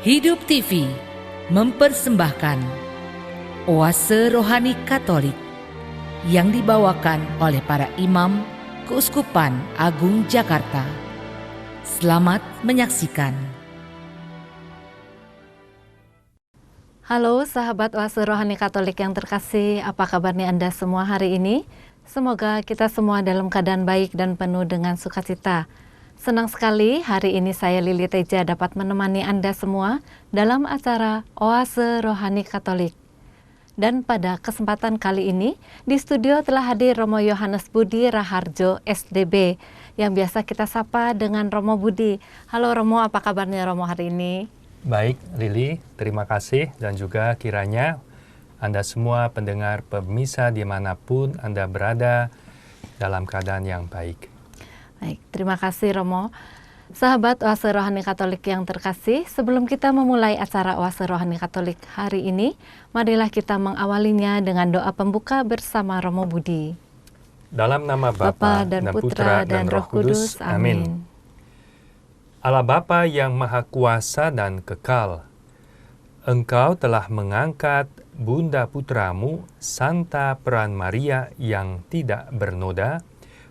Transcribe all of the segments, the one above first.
Hidup TV mempersembahkan Oase Rohani Katolik yang dibawakan oleh para imam Keuskupan Agung Jakarta. Selamat menyaksikan. Halo sahabat Oase Rohani Katolik yang terkasih, apa kabarnya Anda semua hari ini? Semoga kita semua dalam keadaan baik dan penuh dengan sukacita. Senang sekali hari ini saya Lili Teja dapat menemani Anda semua dalam acara Oase Rohani Katolik. Dan pada kesempatan kali ini di studio telah hadir Romo Yohanes Budi Raharjo SDB yang biasa kita sapa dengan Romo Budi. Halo Romo, apa kabarnya Romo hari ini? Baik Lili, terima kasih dan juga kiranya Anda semua pendengar pemirsa dimanapun Anda berada dalam keadaan yang baik. Baik, terima kasih Romo. Sahabat Oase Rohani Katolik yang terkasih, sebelum kita memulai acara Oase Rohani Katolik hari ini, marilah kita mengawalinya dengan doa pembuka bersama Romo Budi. Dalam nama Bapa dan Putra dan Roh Kudus, amin. Allah Bapa yang Maha Kuasa dan Kekal, Engkau telah mengangkat Bunda Putramu, Santa Peran Maria yang tidak bernoda,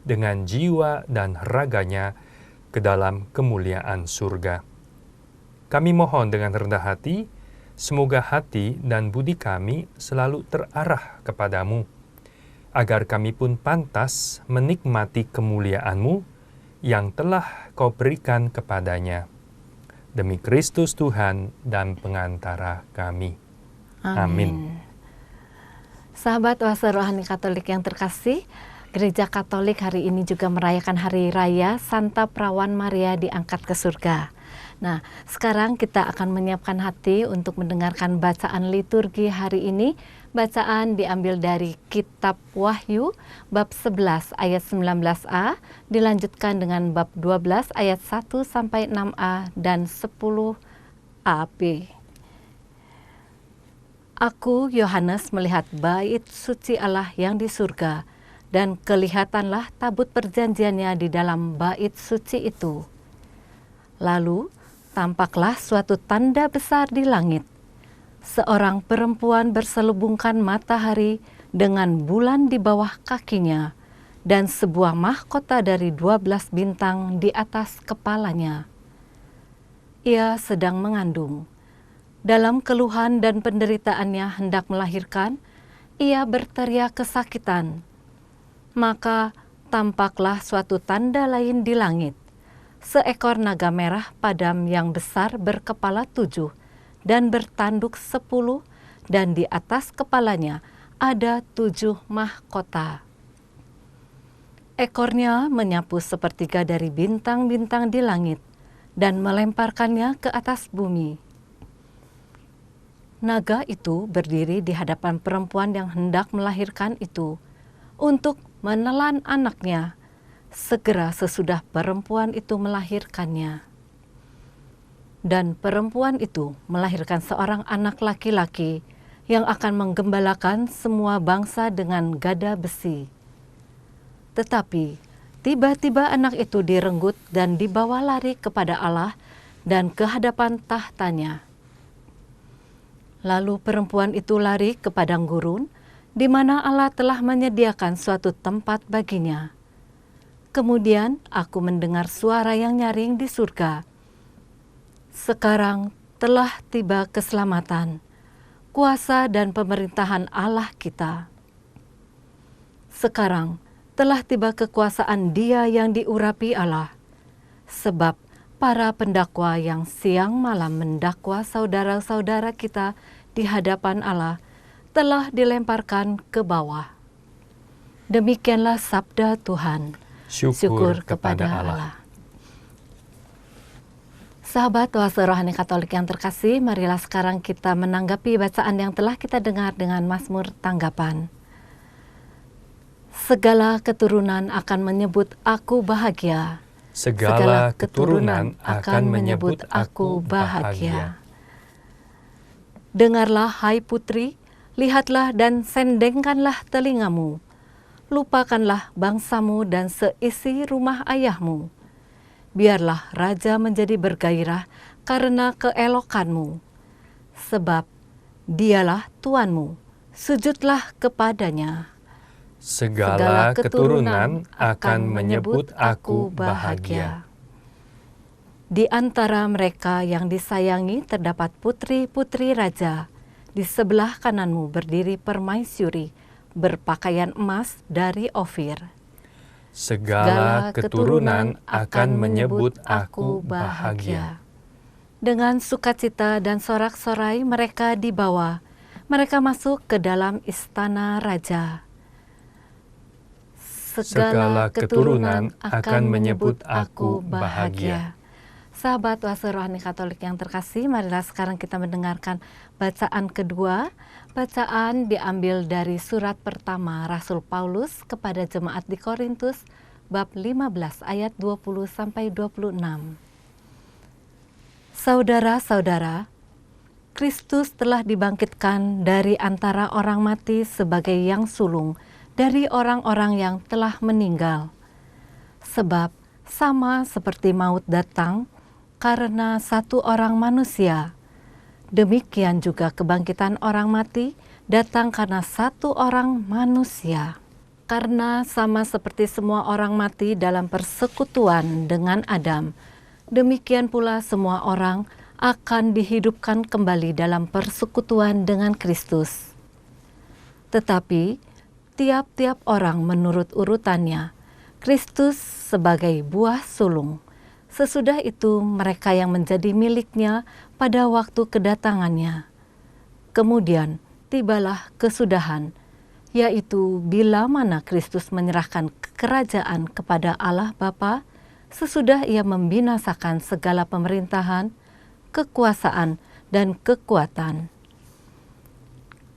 dengan jiwa dan raganya ke dalam kemuliaan surga. Kami mohon dengan rendah hati, semoga hati dan budi kami selalu terarah kepadamu, agar kami pun pantas menikmati kemuliaan-Mu yang telah Kau berikan kepadanya. Demi Kristus Tuhan dan pengantara kami. Amin. Sahabat Oase Rohani Katolik yang terkasih, Gereja Katolik hari ini juga merayakan Hari Raya Santa Perawan Maria diangkat ke surga. Nah, sekarang kita akan menyiapkan hati untuk mendengarkan bacaan liturgi hari ini. Bacaan diambil dari Kitab Wahyu, bab 11 ayat 19a, dilanjutkan dengan bab 12 ayat 1 sampai 6a dan 10ab. Aku, Yohanes, melihat bait suci Allah yang di surga, dan kelihatanlah tabut perjanjiannya di dalam bait suci itu. Lalu tampaklah suatu tanda besar di langit. Seorang perempuan berselubungkan matahari dengan bulan di bawah kakinya, dan sebuah mahkota dari 12 bintang di atas kepalanya. Ia sedang mengandung. Dalam keluhan dan penderitaannya hendak melahirkan, ia berteriak kesakitan. Maka tampaklah suatu tanda lain di langit, seekor naga merah padam yang besar berkepala 7 dan bertanduk 10, dan di atas kepalanya ada 7 mahkota. Ekornya menyapu sepertiga dari bintang-bintang di langit dan melemparkannya ke atas bumi. Naga itu berdiri di hadapan perempuan yang hendak melahirkan itu untuk menelan anaknya segera sesudah perempuan itu melahirkannya. Dan perempuan itu melahirkan seorang anak laki-laki yang akan menggembalakan semua bangsa dengan gada besi. Tetapi tiba-tiba anak itu direnggut dan dibawa lari kepada Allah dan ke hadapan tahtanya. Lalu perempuan itu lari ke padang gurun, di mana Allah telah menyediakan suatu tempat baginya. Kemudian aku mendengar suara yang nyaring di surga. Sekarang telah tiba keselamatan, kuasa dan pemerintahan Allah kita. Sekarang telah tiba kekuasaan Dia yang diurapi Allah, sebab para pendakwa yang siang malam mendakwa saudara-saudara kita di hadapan Allah telah dilemparkan ke bawah. Demikianlah sabda Tuhan. Syukur kepada Allah. Sahabat Oase Rohani Katolik yang terkasih, marilah sekarang kita menanggapi bacaan yang telah kita dengar dengan Mazmur tanggapan. Segala keturunan akan menyebut aku bahagia. Segala keturunan akan menyebut aku bahagia. Dengarlah hai putri, lihatlah dan sendengkanlah telingamu. Lupakanlah bangsamu dan seisi rumah ayahmu. Biarlah raja menjadi bergairah karena keelokanmu, sebab dialah Tuanmu, sujudlah kepadanya. Segala keturunan akan menyebut aku bahagia. Di antara mereka yang disayangi terdapat putri-putri raja. Di sebelah kananmu berdiri permaisuri, berpakaian emas dari Ofir. Segala keturunan akan menyebut aku bahagia. Dengan sukacita dan sorak-sorai mereka dibawa. Mereka masuk ke dalam istana raja. Segala keturunan akan menyebut aku bahagia. Sahabat Oase Rohani Katolik yang terkasih, marilah sekarang kita mendengarkan bacaan kedua. Bacaan diambil dari surat pertama Rasul Paulus kepada jemaat di Korintus, bab 15 ayat 20-26. Saudara-saudara, Kristus telah dibangkitkan dari antara orang mati sebagai yang sulung dari orang-orang yang telah meninggal. Sebab sama seperti maut datang karena satu orang manusia, demikian juga kebangkitan orang mati datang karena satu orang manusia. Karena sama seperti semua orang mati dalam persekutuan dengan Adam, demikian pula semua orang akan dihidupkan kembali dalam persekutuan dengan Kristus. Tetapi tiap-tiap orang menurut urutannya, Kristus sebagai buah sulung. Sesudah itu mereka yang menjadi miliknya pada waktu kedatangannya. Kemudian tibalah kesudahan, yaitu bila mana Kristus menyerahkan kerajaan kepada Allah Bapa, sesudah ia membinasakan segala pemerintahan, kekuasaan, dan kekuatan.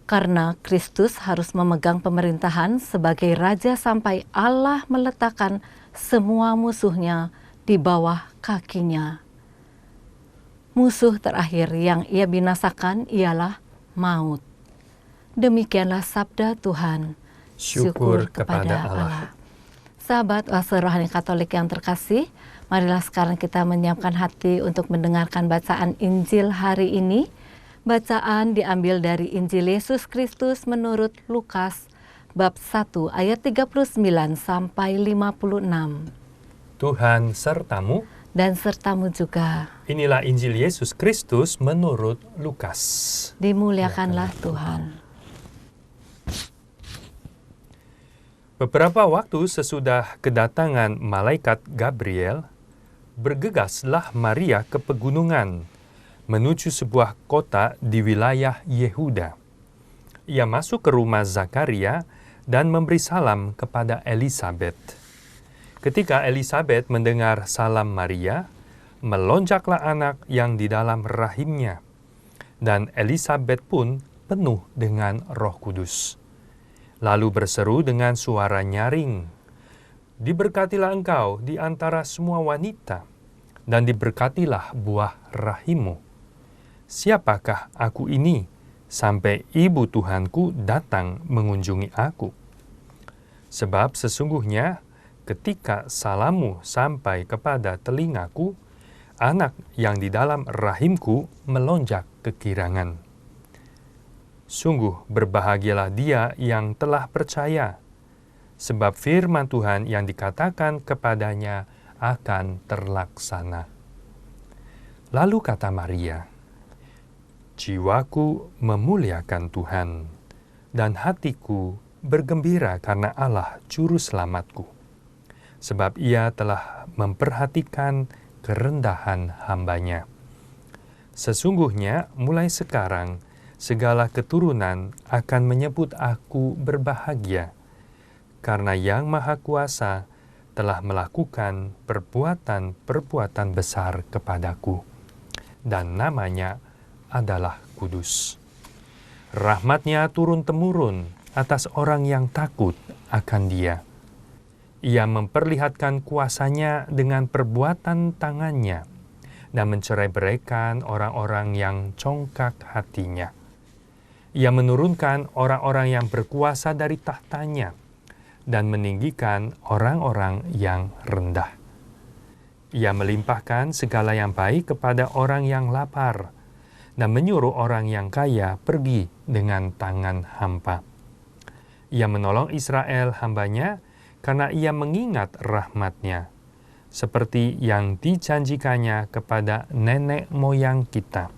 Karena Kristus harus memegang pemerintahan sebagai Raja sampai Allah meletakkan semua musuhnya di bawah kakinya. Musuh terakhir yang ia binasakan ialah maut. Demikianlah sabda Tuhan. Syukur kepada Allah. Sahabat Oase Rohani Katolik yang terkasih, marilah sekarang kita menyiapkan hati untuk mendengarkan bacaan Injil hari ini. Bacaan diambil dari Injil Yesus Kristus menurut Lukas, bab 1 ayat 39 sampai 56. Tuhan sertamu. Dan sertamu juga. Inilah Injil Yesus Kristus menurut Lukas. Dimuliakanlah Tuhan. Beberapa waktu sesudah kedatangan malaikat Gabriel, bergegaslah Maria ke pegunungan, menuju sebuah kota di wilayah Yehuda. Ia masuk ke rumah Zakaria dan memberi salam kepada Elisabet. Ketika Elisabet mendengar salam Maria, melonjaklah anak yang di dalam rahimnya, dan Elisabet pun penuh dengan Roh Kudus. Lalu berseru dengan suara nyaring, "Diberkatilah engkau di antara semua wanita, dan diberkatilah buah rahimmu. Siapakah aku ini, sampai ibu Tuhanku datang mengunjungi aku? Sebab sesungguhnya ketika salammu sampai kepada telingaku, anak yang di dalam rahimku melonjak kegirangan. Sungguh berbahagialah dia yang telah percaya, sebab firman Tuhan yang dikatakan kepadanya akan terlaksana." Lalu kata Maria, "Jiwaku memuliakan Tuhan, dan hatiku bergembira karena Allah Juru Selamatku. Sebab ia telah memperhatikan kerendahan hamba-Nya. Sesungguhnya mulai sekarang segala keturunan akan menyebut aku berbahagia, karena Yang Maha Kuasa telah melakukan perbuatan-perbuatan besar kepadaku, dan namanya adalah kudus. Rahmat-Nya turun-temurun atas orang yang takut akan Dia. Ia memperlihatkan kuasa-Nya dengan perbuatan tangan-Nya dan mencerai-beraikan orang-orang yang congkak hatinya. Ia menurunkan orang-orang yang berkuasa dari tahtanya dan meninggikan orang-orang yang rendah. Ia melimpahkan segala yang baik kepada orang yang lapar dan menyuruh orang yang kaya pergi dengan tangan hampa. Ia menolong Israel hambanya karena ia mengingat rahmat-Nya, seperti yang dijanjikannya kepada nenek moyang kita,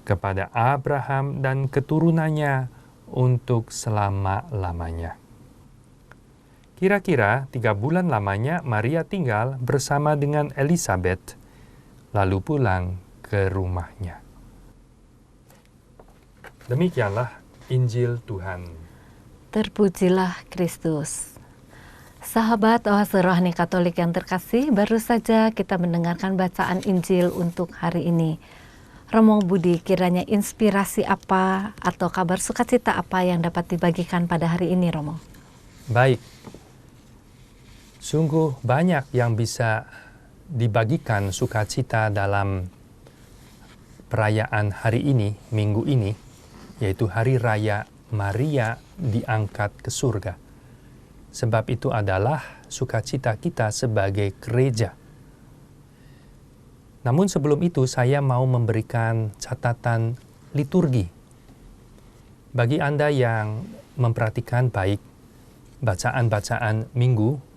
kepada Abraham dan keturunannya untuk selama-lamanya. Kira-kira 3 bulan lamanya Maria tinggal bersama dengan Elizabeth, lalu pulang ke rumahnya. Demikianlah Injil Tuhan. Terpujilah Kristus. Sahabat Oase Rohani Katolik yang terkasih, baru saja kita mendengarkan bacaan Injil untuk hari ini. Romo Budi, kiranya inspirasi apa atau kabar sukacita apa yang dapat dibagikan pada hari ini, Romo? Baik. Sungguh banyak yang bisa dibagikan sukacita dalam perayaan hari ini, minggu ini, yaitu Hari Raya Maria diangkat ke surga. Sebab itu adalah sukacita kita sebagai gereja. Namun sebelum itu saya mau memberikan catatan liturgi. Bagi Anda yang memperhatikan baik bacaan-bacaan minggu,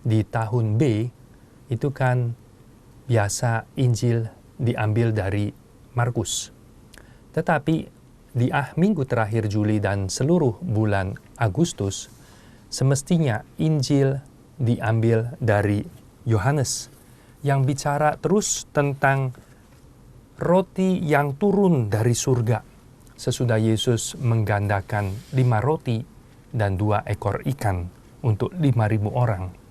di tahun B itu kan biasa Injil diambil dari Markus. Tetapi di minggu terakhir Juli dan seluruh bulan Agustus, semestinya Injil diambil dari Yohanes yang bicara terus tentang roti yang turun dari surga sesudah Yesus menggandakan 5 roti dan 2 ekor ikan untuk 5.000 orang.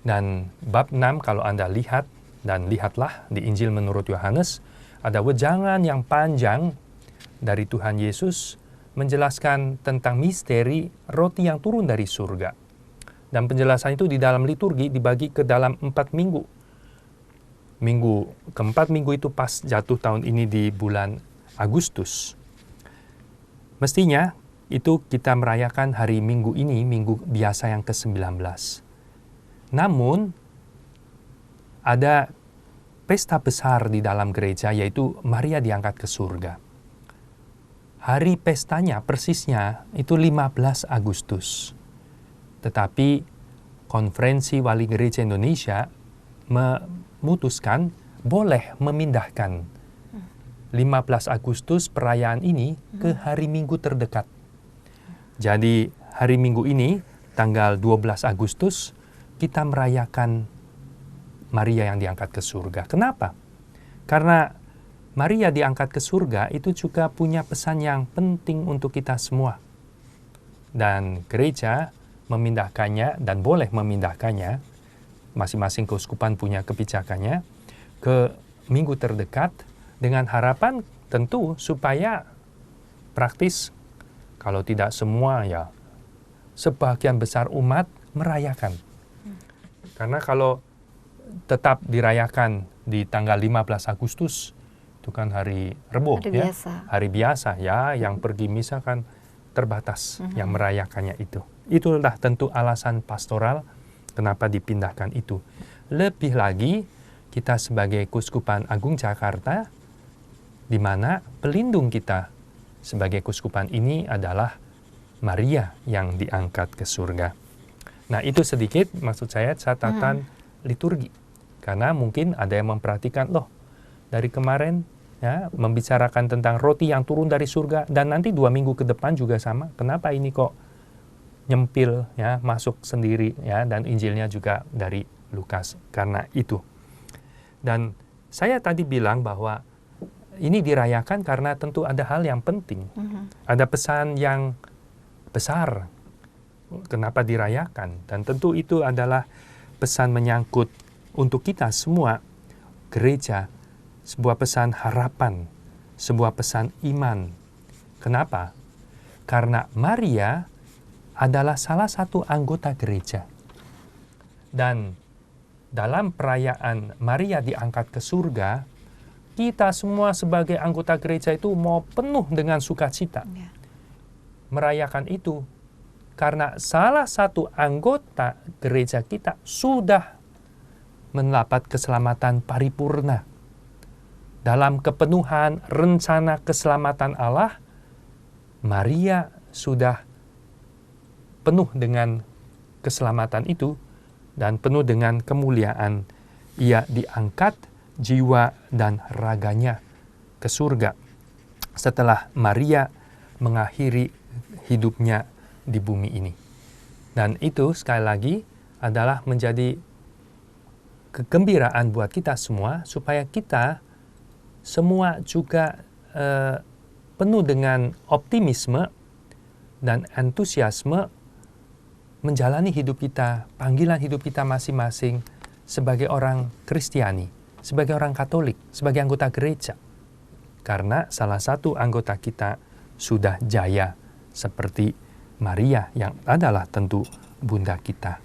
Dan bab 6 kalau Anda lihat, dan lihatlah di Injil menurut Yohanes, ada wejangan yang panjang dari Tuhan Yesus menjelaskan tentang misteri roti yang turun dari surga. Dan penjelasan itu di dalam liturgi dibagi ke dalam 4 minggu. Keempat minggu itu pas jatuh tahun ini di bulan Agustus. Mestinya itu kita merayakan hari Minggu ini, Minggu biasa yang ke-19. Namun, ada pesta besar di dalam gereja, yaitu Maria diangkat ke surga. Hari pestanya persisnya itu 15 Agustus. Tetapi Konferensi Wali Gereja Indonesia memutuskan boleh memindahkan 15 Agustus perayaan ini ke hari Minggu terdekat. Jadi hari Minggu ini, tanggal 12 Agustus, kita merayakan Maria yang diangkat ke surga. Kenapa? Karena Maria diangkat ke surga itu juga punya pesan yang penting untuk kita semua. Dan gereja memindahkannya dan boleh memindahkannya, masing-masing keuskupan punya kebijakannya, ke minggu terdekat dengan harapan tentu supaya praktis, kalau tidak semua ya sebagian besar umat merayakan. Karena kalau tetap dirayakan di tanggal 15 Agustus, itu kan hari Rebo, hari biasa ya, yang pergi misa kan terbatas yang merayakannya itu. Itulah tentu alasan pastoral kenapa dipindahkan itu. Lebih lagi, kita sebagai Keuskupan Agung Jakarta, di mana pelindung kita sebagai keuskupan ini adalah Maria yang diangkat ke surga. Nah, itu sedikit maksud saya catatan liturgi. Karena mungkin ada yang memperhatikan, loh, dari kemarin ya membicarakan tentang roti yang turun dari surga, dan nanti 2 minggu ke depan juga sama. Kenapa ini kok nyempil ya, masuk sendiri ya, dan Injilnya juga dari Lukas? Karena itu. Dan saya tadi bilang bahwa ini dirayakan karena tentu ada hal yang penting. Ada pesan yang besar kenapa dirayakan, dan tentu itu adalah pesan menyangkut untuk kita semua gereja, sebuah pesan harapan, sebuah pesan iman. Kenapa? Karena Maria adalah salah satu anggota gereja. Dan dalam perayaan Maria diangkat ke surga, kita semua sebagai anggota gereja itu mau penuh dengan sukacita merayakan itu. Karena salah satu anggota gereja kita sudah mendapat keselamatan paripurna. Dalam kepenuhan rencana keselamatan Allah, Maria sudah penuh dengan keselamatan itu dan penuh dengan kemuliaan. Ia diangkat jiwa dan raganya ke surga setelah Maria mengakhiri hidupnya di bumi ini. Dan itu sekali lagi adalah menjadi kegembiraan buat kita semua, supaya kita semua juga penuh dengan optimisme dan antusiasme menjalani hidup kita, panggilan hidup kita masing-masing sebagai orang Kristiani, sebagai orang Katolik, sebagai anggota gereja. Karena salah satu anggota kita sudah jaya seperti Maria yang adalah tentu bunda kita.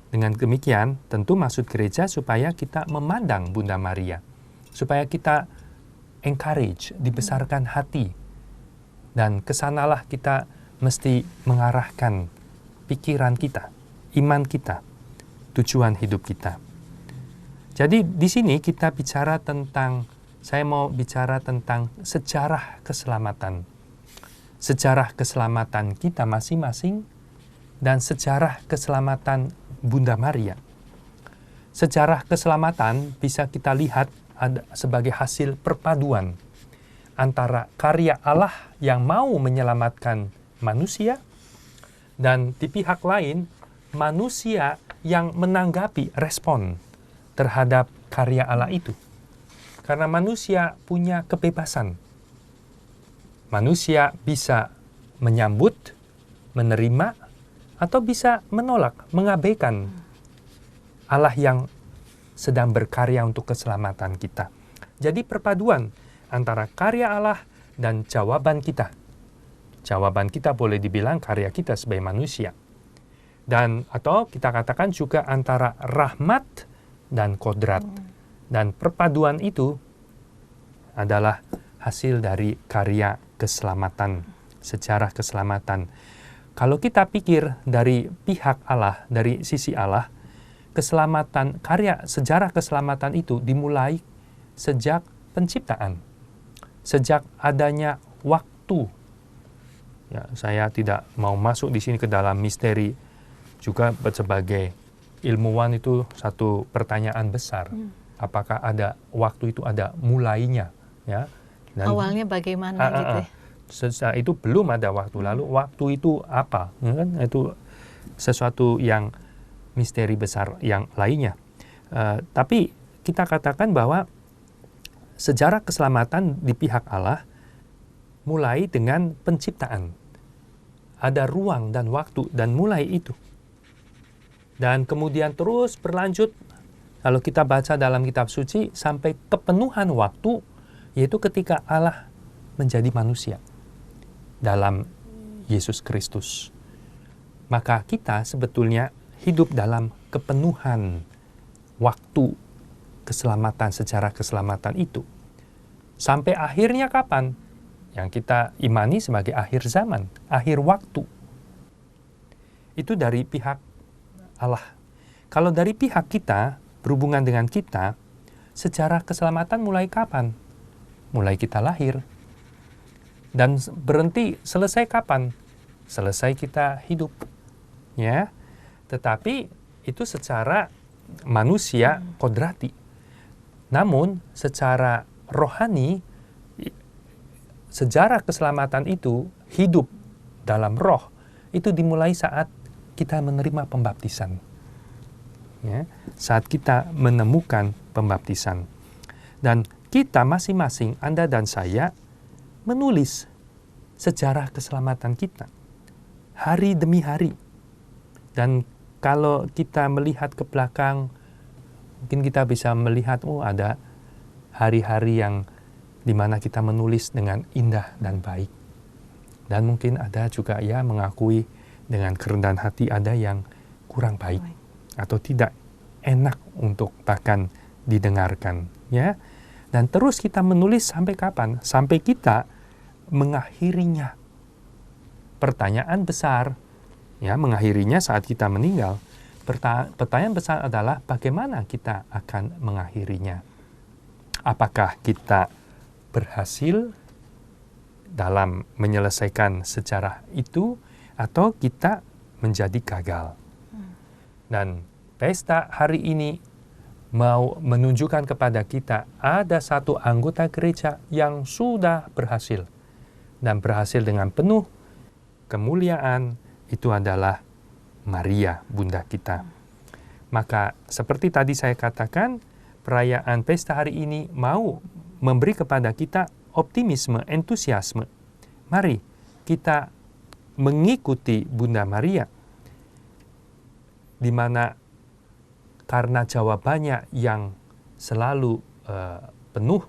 Dengan demikian, tentu maksud gereja supaya kita memandang Bunda Maria, supaya kita encourage, dibesarkan hati, dan kesanalah kita mesti mengarahkan pikiran kita, iman kita, tujuan hidup kita. Jadi di sini kita bicara tentang, saya mau bicara tentang sejarah keselamatan. Sejarah keselamatan kita masing-masing dan sejarah keselamatan Bunda Maria. Sejarah keselamatan bisa kita lihat sebagai hasil perpaduan antara karya Allah yang mau menyelamatkan manusia dan di pihak lain manusia yang menanggapi respon terhadap karya Allah itu. Karena manusia punya kebebasan. Manusia bisa menyambut, menerima, atau bisa menolak, mengabaikan Allah yang sedang berkarya untuk keselamatan kita. Jadi perpaduan antara karya Allah dan jawaban kita. Jawaban kita boleh dibilang karya kita sebagai manusia. Dan atau kita katakan juga antara rahmat dan kodrat. Dan perpaduan itu adalah hasil dari karya keselamatan, sejarah keselamatan. Kalau kita pikir dari pihak Allah, dari sisi Allah, keselamatan, karya sejarah keselamatan itu dimulai sejak penciptaan, sejak adanya waktu. Ya, saya tidak mau masuk di sini ke dalam misteri, juga sebagai ilmuwan itu satu pertanyaan besar. Apakah ada waktu itu ada mulainya? Ya. Dan awalnya bagaimana gitu ya? Setelah itu belum ada waktu. Lalu waktu itu apa? Ya kan? Itu sesuatu yang misteri besar yang lainnya. Tapi kita katakan bahwa sejarah keselamatan di pihak Allah mulai dengan penciptaan. Ada ruang dan waktu dan mulai itu. Dan kemudian terus berlanjut. Kalau kita baca dalam kitab suci sampai kepenuhan waktu, yaitu ketika Allah menjadi manusia dalam Yesus Kristus. Maka kita sebetulnya hidup dalam kepenuhan waktu keselamatan, sejarah keselamatan itu. Sampai akhirnya kapan? Yang kita imani sebagai akhir zaman, akhir waktu. Itu dari pihak Allah. Kalau dari pihak kita, berhubungan dengan kita, sejarah keselamatan mulai kapan? Mulai kita lahir. Dan berhenti selesai kapan? Selesai kita hidup. Ya. Tetapi itu secara manusia kodrati. Namun secara rohani, sejarah keselamatan itu hidup dalam roh, itu dimulai saat kita menerima pembaptisan. Ya, saat kita menemukan pembaptisan. Dan kita masing-masing, Anda dan saya, menulis sejarah keselamatan kita. Hari demi hari. Dan kalau kita melihat ke belakang, mungkin kita bisa melihat, ada hari-hari yang dimana kita menulis dengan indah dan baik. Dan mungkin ada juga mengakui dengan kerendahan hati ada yang kurang baik atau tidak enak untuk bahkan didengarkan, ya. Dan terus kita menulis sampai kapan? Sampai kita mengakhirinya. Pertanyaan besar, ya, mengakhirinya saat kita meninggal. pertanyaan besar adalah bagaimana kita akan mengakhirinya. Apakah kita berhasil dalam menyelesaikan sejarah itu atau kita menjadi gagal. Dan pesta hari ini mau menunjukkan kepada kita ada satu anggota gereja yang sudah berhasil. Dan berhasil dengan penuh kemuliaan, itu adalah Maria, bunda kita. Maka seperti tadi saya katakan, perayaan pesta hari ini mau memberi kepada kita optimisme, entusiasme. Mari kita mengikuti Bunda Maria, di mana karena jawabannya yang selalu penuh,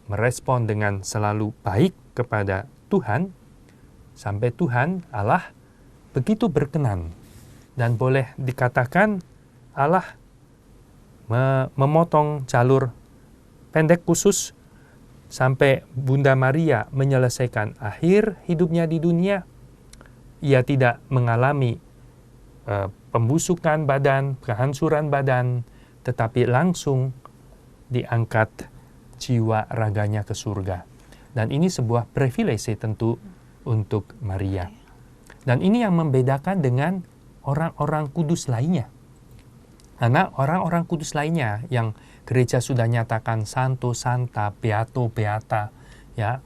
merespon dengan selalu baik kepada Tuhan, sampai Tuhan Allah begitu berkenan. Dan boleh dikatakan Allah memotong jalur pendek khusus sampai Bunda Maria menyelesaikan akhir hidupnya di dunia. Ia tidak mengalami pembusukan badan, kehancuran badan, tetapi langsung diangkat jiwa raganya ke surga. Dan ini sebuah privilege tentu untuk Maria. Dan ini yang membedakan dengan orang-orang kudus lainnya. Karena orang-orang kudus lainnya yang gereja sudah nyatakan santo, santa, beato, beata, ya,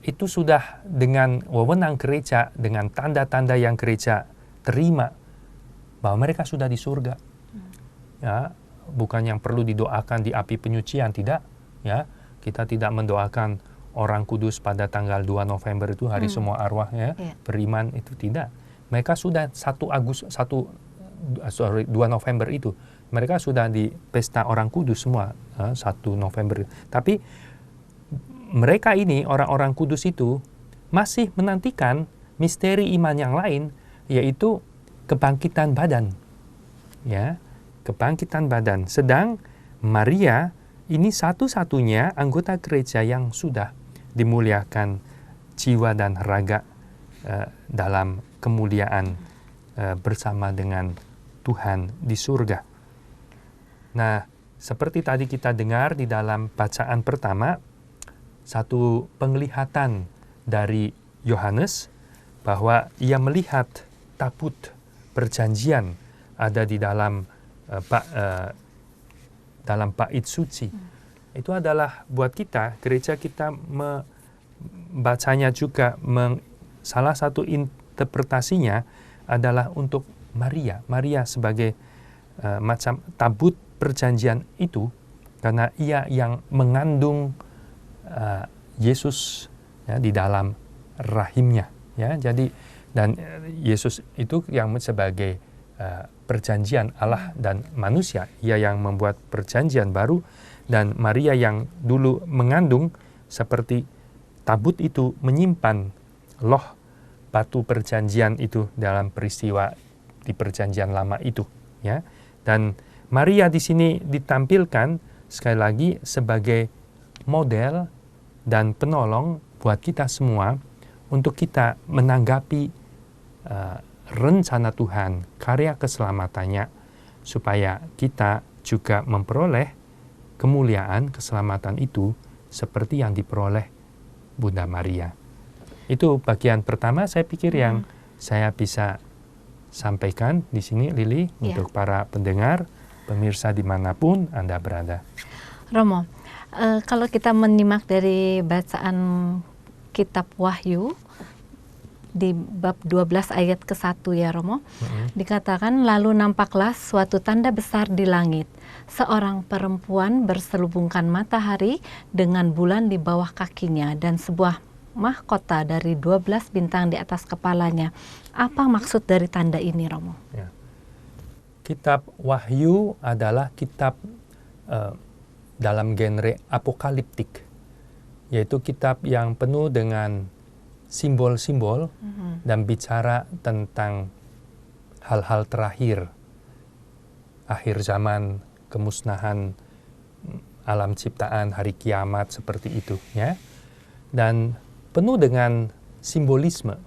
itu sudah dengan wewenang gereja, dengan tanda-tanda yang gereja terima, bahwa mereka sudah di surga. Ya, bukan yang perlu didoakan di api penyucian, tidak. Ya, kita tidak mendoakan orang kudus pada tanggal 2 November itu hari semua arwah ya, beriman, itu tidak. Mereka sudah 2 November itu. Mereka sudah di pesta orang kudus semua 1 November. Tapi mereka ini, orang-orang kudus itu, masih menantikan misteri iman yang lain, yaitu kebangkitan badan. Ya, kebangkitan badan. Sedang Maria ini satu-satunya anggota gereja yang sudah dimuliakan jiwa dan raga dalam kemuliaan bersama dengan Tuhan di surga. Nah, seperti tadi kita dengar di dalam bacaan pertama, satu penglihatan dari Yohanes bahwa ia melihat tabut perjanjian ada di dalam bait suci. Itu adalah buat kita, gereja kita membacanya juga, salah satu interpretasinya adalah untuk Maria. Maria sebagai macam tabut perjanjian itu, karena ia yang mengandung Yesus ya, di dalam rahimnya. Ya, jadi dan Yesus itu yang sebagai perjanjian Allah dan manusia. Ia yang membuat perjanjian baru, dan Maria yang dulu mengandung seperti tabut itu menyimpan loh batu perjanjian itu dalam peristiwa di perjanjian lama itu. Ya, dan Maria di sini ditampilkan sekali lagi sebagai model dan penolong buat kita semua untuk kita menanggapi rencana Tuhan, karya keselamatannya, supaya kita juga memperoleh kemuliaan keselamatan itu seperti yang diperoleh Bunda Maria. Itu bagian pertama saya pikir yang saya bisa sampaikan di sini, Lili, untuk para pendengar, pemirsa dimanapun Anda berada. Romo, kalau kita menyimak dari bacaan kitab Wahyu di bab 12 ayat ke-1 ya Romo, dikatakan, lalu nampaklah suatu tanda besar di langit, seorang perempuan berselubungkan matahari dengan bulan di bawah kakinya dan sebuah mahkota dari 12 bintang di atas kepalanya. Apa maksud dari tanda ini, Romo? Ya. Kitab Wahyu adalah kitab dalam genre apokaliptik, yaitu kitab yang penuh dengan simbol-simbol dan bicara tentang hal-hal terakhir, akhir zaman, kemusnahan alam ciptaan, hari kiamat, seperti itu, ya. Dan penuh dengan simbolisme.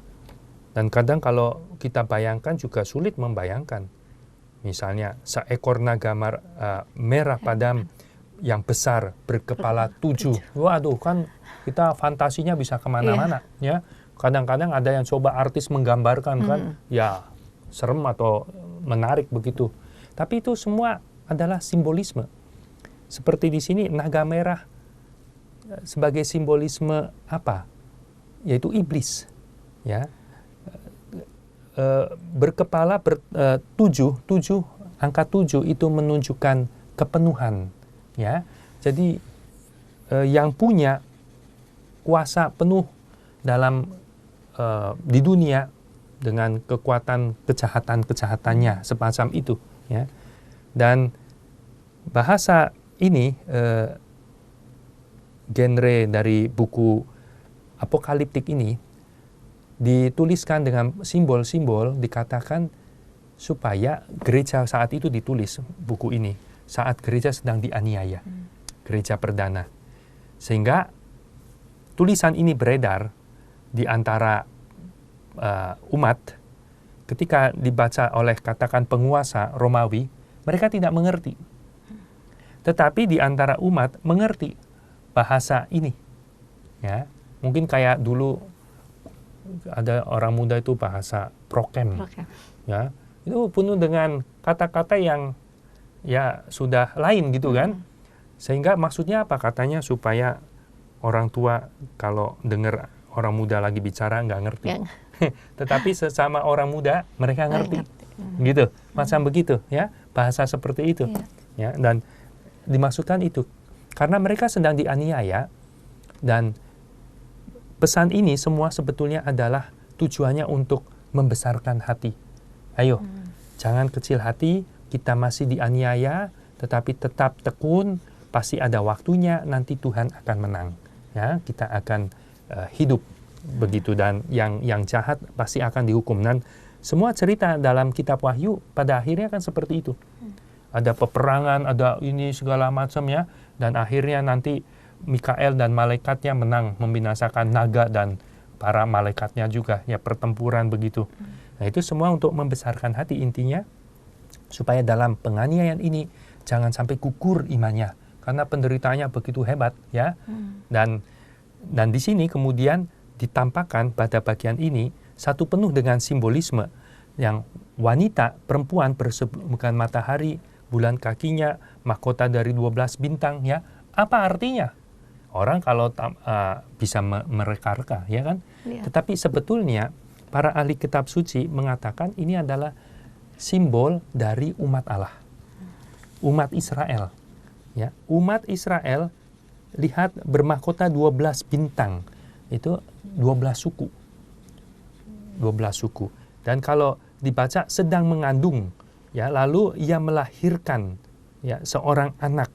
Dan kadang kalau kita bayangkan juga sulit membayangkan. Misalnya seekor naga merah padam yang besar berkepala 7. Waduh, kan kita fantasinya bisa kemana-mana ya. Kadang-kadang ada yang coba artis menggambarkan kan, ya serem atau menarik begitu. Tapi itu semua adalah simbolisme. Seperti di sini naga merah sebagai simbolisme apa? Yaitu iblis, ya. Berkepala 7, angka 7 itu menunjukkan kepenuhan, ya. Jadi yang punya kuasa penuh dalam di dunia dengan kekuatan kejahatan-kejahatannya semacam itu, ya. Dan bahasa ini genre dari buku apokaliptik ini dituliskan dengan simbol-simbol, dikatakan supaya gereja saat itu ditulis buku ini saat gereja sedang dianiaya, gereja perdana. Sehingga tulisan ini beredar di antara umat ketika dibaca oleh katakan penguasa Romawi, mereka tidak mengerti. Tetapi di antara umat mengerti bahasa ini. Ya, mungkin kayak dulu ada orang muda itu bahasa prokem. Ya, itu penuh dengan kata-kata yang ya sudah lain gitu kan. Sehingga maksudnya apa? Katanya supaya orang tua kalau dengar orang muda lagi bicara nggak ngerti. Tetapi sesama orang muda mereka ngerti. Gitu. Macam begitu ya. Bahasa seperti itu. Ya, dan dimaksudkan itu karena mereka sedang dianiaya, dan pesan ini semua sebetulnya adalah tujuannya untuk membesarkan hati. Ayo, jangan kecil hati, kita masih dianiaya, tetapi tetap tekun, pasti ada waktunya, nanti Tuhan akan menang. Ya, kita akan hidup begitu, dan yang jahat pasti akan dihukum. Dan semua cerita dalam kitab Wahyu pada akhirnya kan seperti itu. Ada peperangan, ada ini segala macam ya, dan akhirnya nanti Mikael dan malaikatnya menang membinasakan naga dan para malaikatnya juga, ya pertempuran begitu. Nah itu semua untuk membesarkan hati intinya, supaya dalam penganiayaan ini jangan sampai gugur imannya, karena penderitaannya begitu hebat ya. Dan di sini kemudian ditampakkan pada bagian ini satu penuh dengan simbolisme yang wanita, perempuan berselimutkan matahari, bulan kakinya, mahkota dari 12 bintang ya. Apa artinya? Orang kalau bisa mereka-reka ya kan. Tetapi sebetulnya para ahli kitab suci mengatakan ini adalah simbol dari umat Allah. Umat Israel. Ya, umat Israel lihat bermahkota 12 bintang. Itu 12 suku. 12 suku. Dan kalau dibaca sedang mengandung, ya, lalu ia melahirkan ya seorang anak.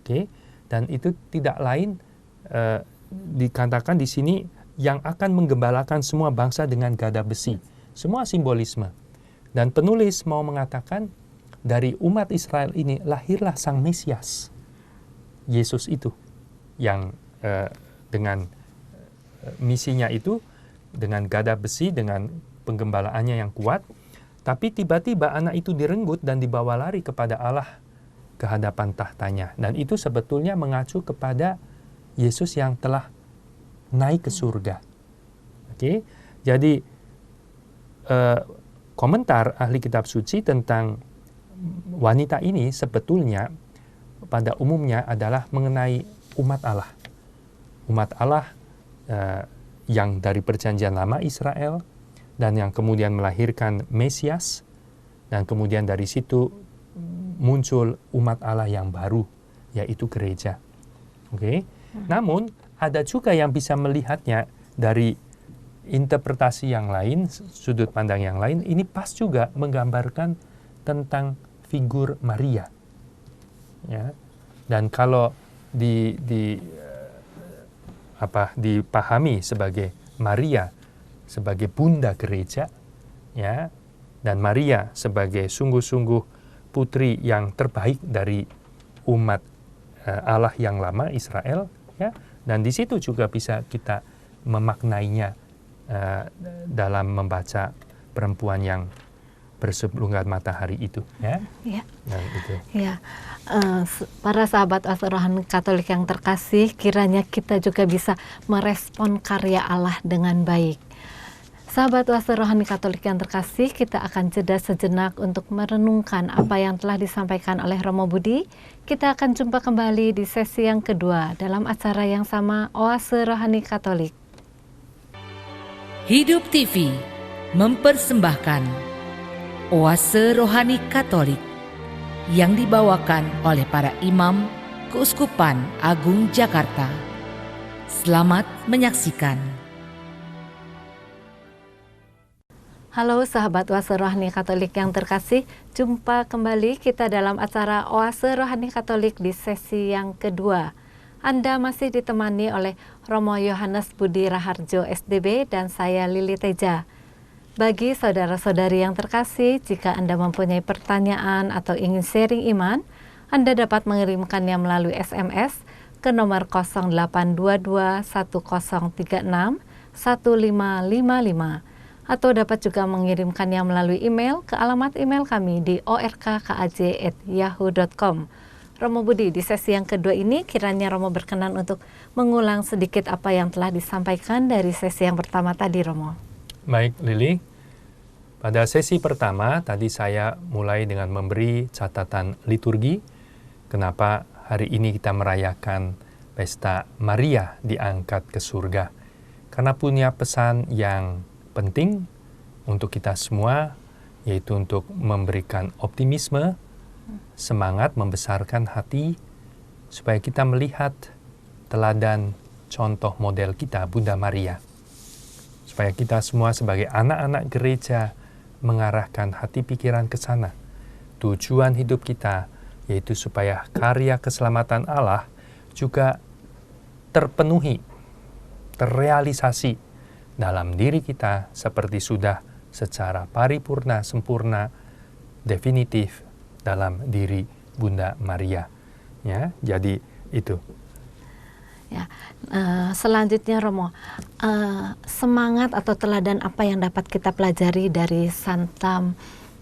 Oke. Dan itu tidak lain dikatakan di sini yang akan menggembalakan semua bangsa dengan gada besi. Semua simbolisme. Dan penulis mau mengatakan dari umat Israel ini lahirlah Sang Mesias. Yesus itu yang dengan misinya itu dengan gada besi, dengan penggembalaannya yang kuat, tapi tiba-tiba anak itu direnggut dan dibawa lari kepada Allah ke hadapan tahtanya. Dan itu sebetulnya mengacu kepada Yesus yang telah naik ke surga. Oke, jadi komentar ahli kitab suci tentang wanita ini sebetulnya pada umumnya adalah mengenai umat Allah. Umat Allah yang dari perjanjian lama Israel, dan yang kemudian melahirkan Mesias, dan kemudian dari situ muncul umat Allah yang baru, yaitu gereja. Oke. Namun ada juga yang bisa melihatnya dari interpretasi yang lain, sudut pandang yang lain. Ini pas juga menggambarkan tentang figur Maria. Ya. Dan kalau dipahami sebagai Maria sebagai bunda gereja, ya, dan Maria sebagai sungguh-sungguh putri yang terbaik dari umat Allah yang lama Israel, ya, dan di situ juga bisa kita memaknainya dalam membaca perempuan yang persembunyian matahari itu, ya. Ya. Nah, itu. Ya, para sahabat Oase Rohani Katolik yang terkasih, kiranya kita juga bisa merespon karya Allah dengan baik. Sahabat Oase Rohani Katolik yang terkasih, kita akan jeda sejenak untuk merenungkan apa yang telah disampaikan oleh Romo Budi. Kita akan jumpa kembali di sesi yang kedua dalam acara yang sama Oase Rohani Katolik. Hidup TV mempersembahkan Oase Rohani Katolik yang dibawakan oleh para imam Keuskupan Agung Jakarta. Selamat menyaksikan. Halo sahabat Oase Rohani Katolik yang terkasih, jumpa kembali kita dalam acara Oase Rohani Katolik di sesi yang kedua. Anda masih ditemani oleh Romo Yohanes Budi Raharjo SDB dan saya Lili Teja. Bagi saudara-saudari yang terkasih, jika Anda mempunyai pertanyaan atau ingin sharing iman, Anda dapat mengirimkannya melalui SMS ke nomor 0822 1036 1555 atau dapat juga mengirimkannya melalui email ke alamat email kami di orkkaj@yahoo.com. Romo Budi, di sesi yang kedua ini kiranya Romo berkenan untuk mengulang sedikit apa yang telah disampaikan dari sesi yang pertama tadi, Romo. Baik, Lili. Pada sesi pertama, tadi saya mulai dengan memberi catatan liturgi. Kenapa hari ini kita merayakan Pesta Maria diangkat ke surga. Karena punya pesan yang penting untuk kita semua, yaitu untuk memberikan optimisme, semangat, membesarkan hati, supaya kita melihat teladan contoh model kita, Bunda Maria. Supaya kita semua sebagai anak-anak gereja mengarahkan hati pikiran ke sana. Tujuan hidup kita, yaitu supaya karya keselamatan Allah juga terpenuhi, terrealisasi dalam diri kita seperti sudah secara paripurna, sempurna, definitif dalam diri Bunda Maria. Ya, jadi itu. Ya, selanjutnya Romo, semangat atau teladan apa yang dapat kita pelajari dari Santa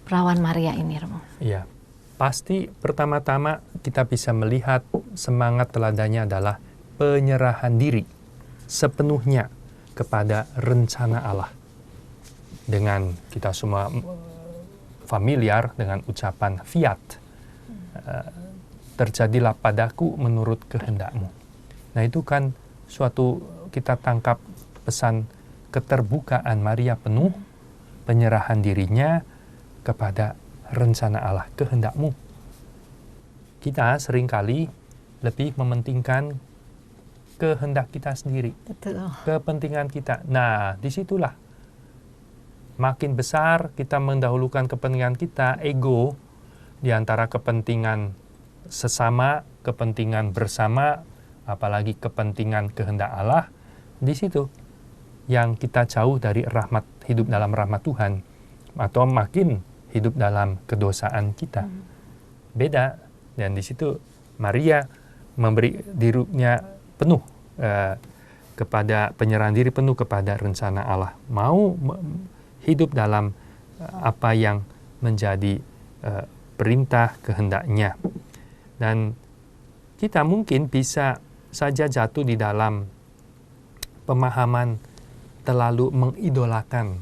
Perawan Maria ini, Romo? Ya, pasti pertama-tama kita bisa melihat semangat teladannya adalah penyerahan diri sepenuhnya kepada rencana Allah. Dengan kita semua familiar dengan ucapan fiat, terjadilah padaku menurut kehendakmu. Nah, itu kan suatu kita tangkap pesan keterbukaan Maria penuh, penyerahan dirinya kepada rencana Allah, kehendakmu. Kita seringkali lebih mementingkan kehendak kita sendiri, Betul. kepentingan kita. Nah, disitulah makin besar kita mendahulukan kepentingan kita, ego, di antara kepentingan sesama, kepentingan bersama, apalagi kepentingan kehendak Allah. Di situ yang kita jauh dari rahmat, hidup dalam rahmat Tuhan, atau makin hidup dalam kedosaan kita. Beda, dan di situ Maria memberi dirinya penuh kepada penyerahan diri penuh kepada rencana Allah. Mau hidup dalam apa yang menjadi perintah kehendaknya. Dan kita mungkin bisa saja jatuh di dalam pemahaman terlalu mengidolakan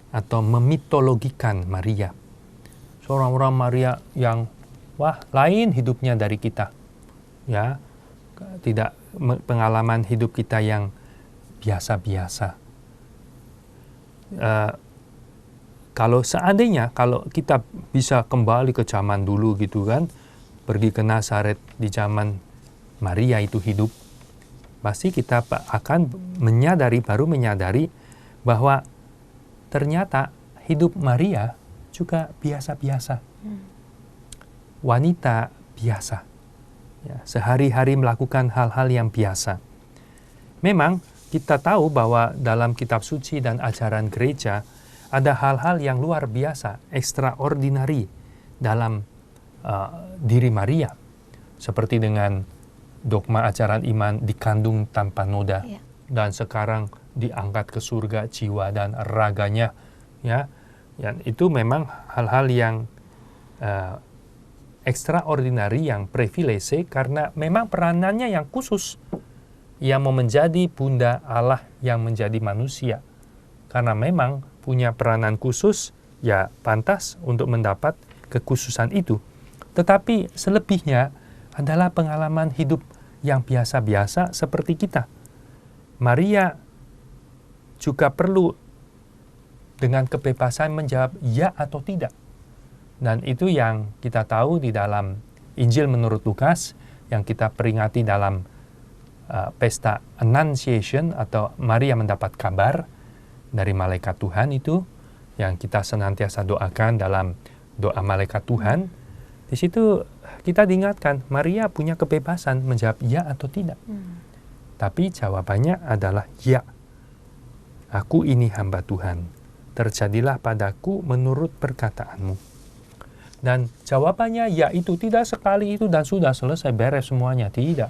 atau memitologikan Maria. Seorang Maria yang lain hidupnya dari kita. Ya, tidak pengalaman hidup kita yang biasa-biasa. Kalau seandainya, kalau kita bisa kembali ke zaman dulu gitu kan, pergi ke Nazaret di zaman Maria itu hidup, pasti kita akan baru menyadari bahwa ternyata hidup Maria juga biasa-biasa. Wanita biasa. Ya, sehari-hari melakukan hal-hal yang biasa. Memang kita tahu bahwa dalam kitab suci dan ajaran gereja ada hal-hal yang luar biasa, extraordinary dalam diri Maria. Seperti dengan dogma ajaran iman dikandung tanpa noda, dan sekarang diangkat ke surga jiwa dan raganya, ya, Ya, itu memang hal-hal yang extraordinary, yang privilege, karena memang peranannya yang khusus. Ia mau menjadi bunda Allah yang menjadi manusia. Karena memang punya peranan khusus, ya pantas untuk mendapat kekhususan itu. Tetapi selebihnya adalah pengalaman hidup yang biasa-biasa seperti kita. Maria juga perlu dengan kebebasan menjawab ya atau tidak. Dan itu yang kita tahu di dalam Injil menurut Lukas, yang kita peringati dalam pesta Annunciation, atau Maria mendapat kabar dari malaikat Tuhan itu, yang kita senantiasa doakan dalam doa malaikat Tuhan. Di situ kita diingatkan, Maria punya kebebasan menjawab ya atau tidak. Tapi jawabannya adalah ya. Aku ini hamba Tuhan. Terjadilah padaku menurut perkataanmu. Dan jawabannya ya itu tidak sekali itu dan sudah selesai beres semuanya. Tidak.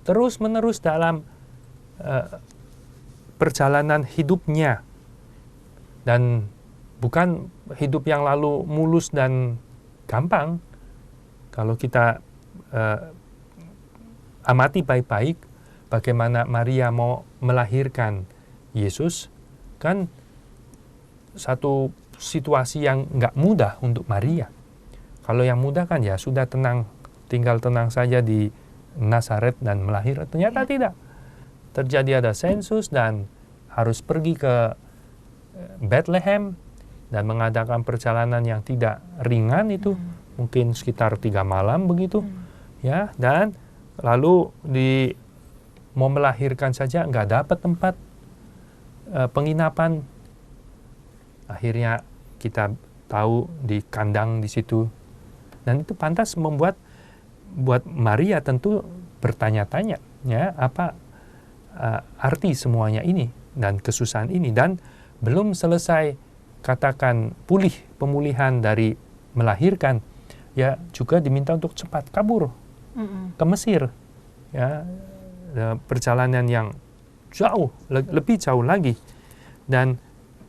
Terus menerus dalam perjalanan hidupnya. Dan bukan hidup yang lalu mulus dan gampang. Kalau kita amati baik-baik bagaimana Maria mau melahirkan Yesus, kan satu situasi yang nggak mudah untuk Maria. Kalau yang mudah kan ya sudah tenang, tinggal tenang saja di Nazaret dan melahirkan. Ternyata tidak. Terjadi ada sensus dan harus pergi ke Bethlehem dan mengadakan perjalanan yang tidak ringan itu, mungkin sekitar 3 malam begitu, ya. Dan lalu mau melahirkan saja nggak dapat tempat penginapan. Akhirnya kita tahu di kandang di situ, dan itu pantas buat Maria tentu bertanya-tanya, ya, apa arti semuanya ini dan kesusahan ini. Dan belum selesai katakan pemulihan dari melahirkan, ya juga diminta untuk cepat kabur ke Mesir, ya, perjalanan yang jauh, lebih jauh lagi. Dan